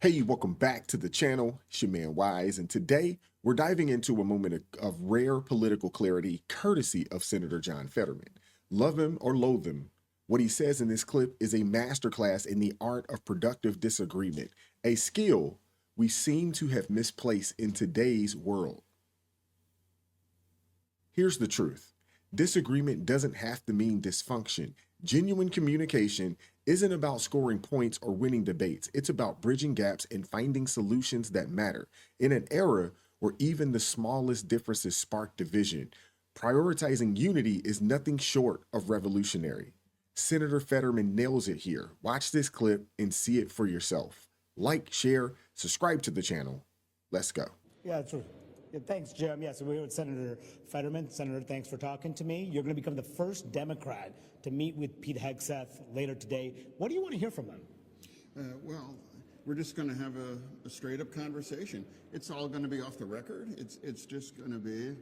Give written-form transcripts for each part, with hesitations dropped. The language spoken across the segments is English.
Hey, welcome back to the channel. It's your man Wise, and today we're diving into a moment of rare political clarity courtesy of Senator John Fetterman. Love him or loathe him, what he says in this clip is a masterclass in the art of productive disagreement, a skill we seem to have misplaced in today's world. Here's the truth: disagreement doesn't have to mean dysfunction. Genuine communication isn't about scoring points or winning debates, it's about bridging gaps and finding solutions that matter. In an era where even the smallest differences spark division, prioritizing unity is nothing short of revolutionary. Senator Fetterman nails it here. Watch this clip and see it for yourself. Like, share, subscribe to the channel. Let's go. Yeah, true. Yeah, thanks, Jim. Yeah, so we're with Senator Fetterman. Senator, thanks for talking to me. You're going to become the first Democrat to meet with Pete Hegseth later today. What do you want to hear from him? Well, we're just going to have a straight-up conversation. It's all going to be off the record. It's just going to be,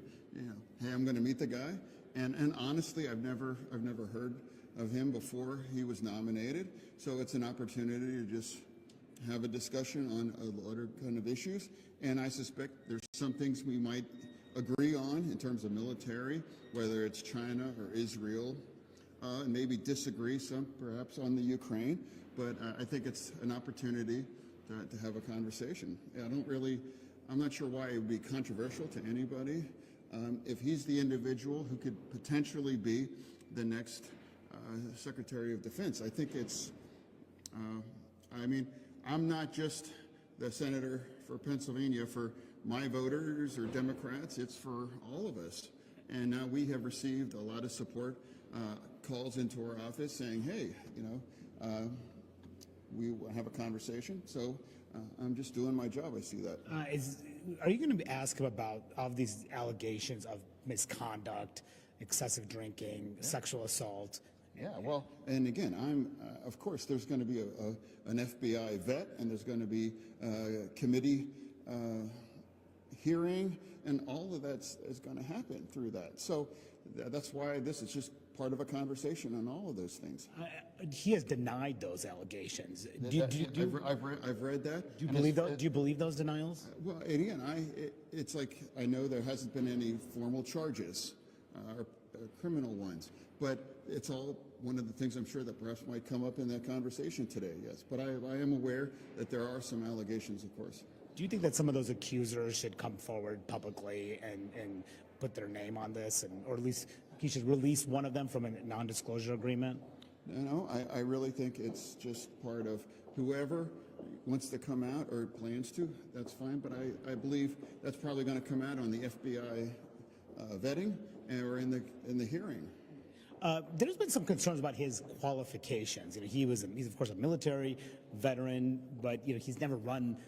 hey, I'm going to meet the guy, and honestly, I've never heard of him before he was nominated. So it's an opportunity to just have a discussion on a lot of kind of issues, and I suspect there's some things we might agree on in terms of military, whether it's China or Israel, and maybe disagree some perhaps on the Ukraine, but I think it's an opportunity to have a conversation. I'm not sure why it would be controversial to anybody. If he's the individual who could potentially be the next Secretary of Defense, I think it's, I'm not just the senator for Pennsylvania for my voters or Democrats, it's for all of us. And now we have received a lot of support, calls into our office saying, hey, we have a conversation. So I'm just doing my job. I see that. Are you going to ask him about all of these allegations of misconduct, excessive drinking, sexual assault? Yeah, well, and again, of course, there's going to be an FBI vet, and there's going to be a committee hearing, and all of that is going to happen through that. So that's why this is just part of a conversation on all of those things. He has denied those allegations. I've read that. Do you believe those denials? Well, and again, it's like I know there hasn't been any formal charges or criminal ones, but it's all one of the things I'm sure that perhaps might come up in that conversation today, yes. But I am aware that there are some allegations, of course. Do you think that some of those accusers should come forward publicly and put their name on this, or at least he should release one of them from a non-disclosure agreement? No, I really think it's just part of whoever wants to come out or plans to, that's fine. But I believe that's probably going to come out on the FBI vetting or in the hearing. There's been some concerns about his qualifications. He's of course a military veteran, but he's never run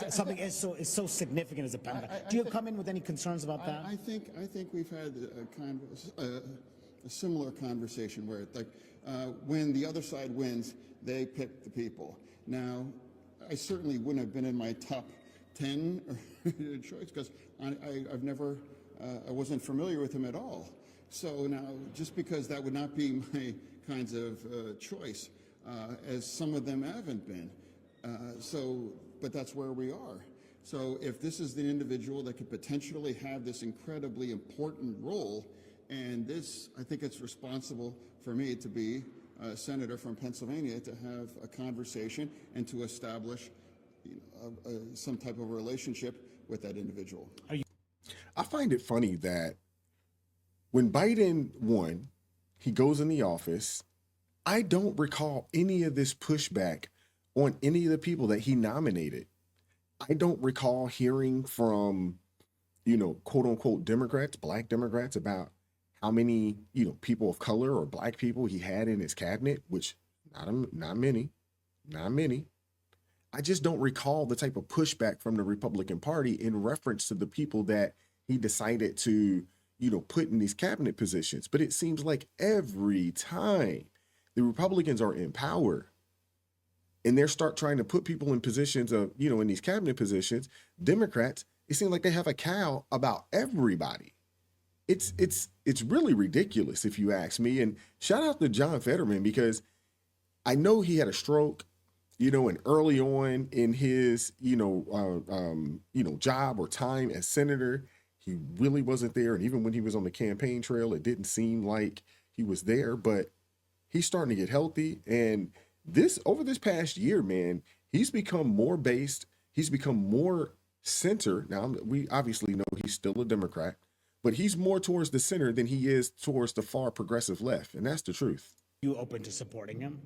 something as so significant as a Pentagon. Do you come in with any concerns about that? I think we've had a kind of a similar conversation where when the other side wins, they pick the people. Now, I certainly wouldn't have been in my top 10 choice because I wasn't familiar with him at all. So now, just because that would not be my kinds of choice, as some of them haven't been, but that's where we are. So if this is the individual that could potentially have this incredibly important role, and this, I think it's responsible for me to be a senator from Pennsylvania to have a conversation and to establish some type of relationship with that individual. I find it funny that when Biden won, he goes in the office. I don't recall any of this pushback on any of the people that he nominated. I don't recall hearing from, quote unquote Democrats, black Democrats, about how many, people of color or black people he had in his cabinet, which not many. I just don't recall the type of pushback from the Republican Party in reference to the people that he decided to, put in these cabinet positions. But it seems like every time the Republicans are in power and they start trying to put people in positions of, in these cabinet positions, Democrats, it seems like they have a cow about everybody. It's really ridiculous if you ask me. And shout out to John Fetterman, because I know he had a stroke and early on in his, job or time as senator, he really wasn't there. And even when he was on the campaign trail, it didn't seem like he was there, but he's starting to get healthy. And over this past year, man, he's become more based. He's become more center. Now, we obviously know he's still a Democrat, but he's more towards the center than he is towards the far progressive left. And that's the truth. You open to supporting him?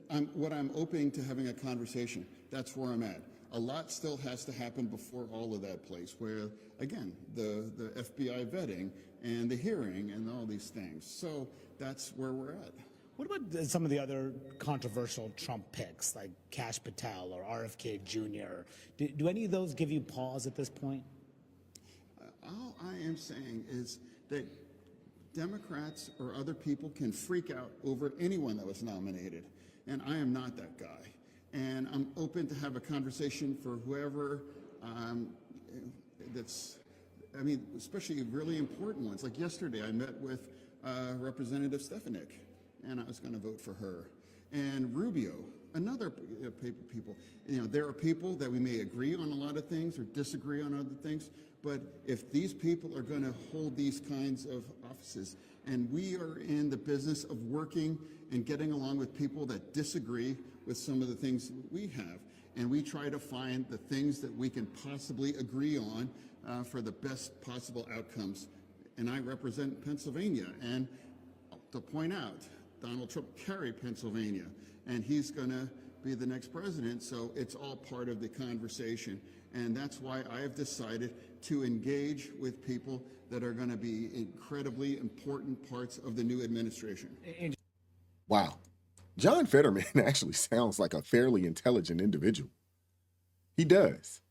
I'm open to having a conversation. That's where I'm at. A lot still has to happen before all of that place, where, again, the FBI vetting and the hearing and all these things. So that's where we're at. What about some of the other controversial Trump picks, like Kash Patel or RFK Jr.? Do any of those give you pause at this point? All I am saying is that Democrats or other people can freak out over anyone that was nominated, and I am not that guy. And I'm open to have a conversation for whoever especially really important ones. Like yesterday, I met with Representative Stefanik, and I was going to vote for her. And Rubio, another people. There are people that we may agree on a lot of things or disagree on other things, but if these people are going to hold these kinds of offices, and we are in the business of working and getting along with people that disagree with some of the things we have, and we try to find the things that we can possibly agree on for the best possible outcomes. And I represent Pennsylvania, and to point out, Donald Trump carried Pennsylvania, and he's going to be the next president, so it's all part of the conversation. And that's why I have decided to engage with people that are going to be incredibly important parts of the new administration. Wow. John Fetterman actually sounds like a fairly intelligent individual. He does.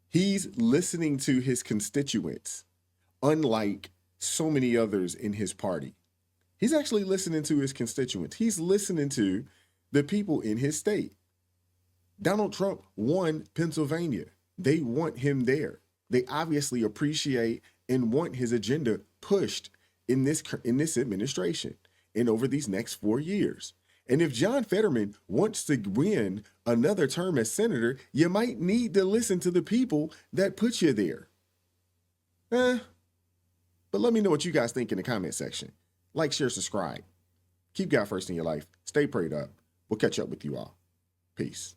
He's listening to his constituents, unlike so many others in his party. He's actually listening to his constituents. He's listening to the people in his state. Donald Trump won Pennsylvania. They want him there. They obviously appreciate and want his agenda pushed in this administration and over these next 4 years. And if John Fetterman wants to win another term as senator, you might need to listen to the people that put you there. But let me know what you guys think in the comment section. Like, share, subscribe. Keep God first in your life. Stay prayed up. We'll catch up with you all. Peace.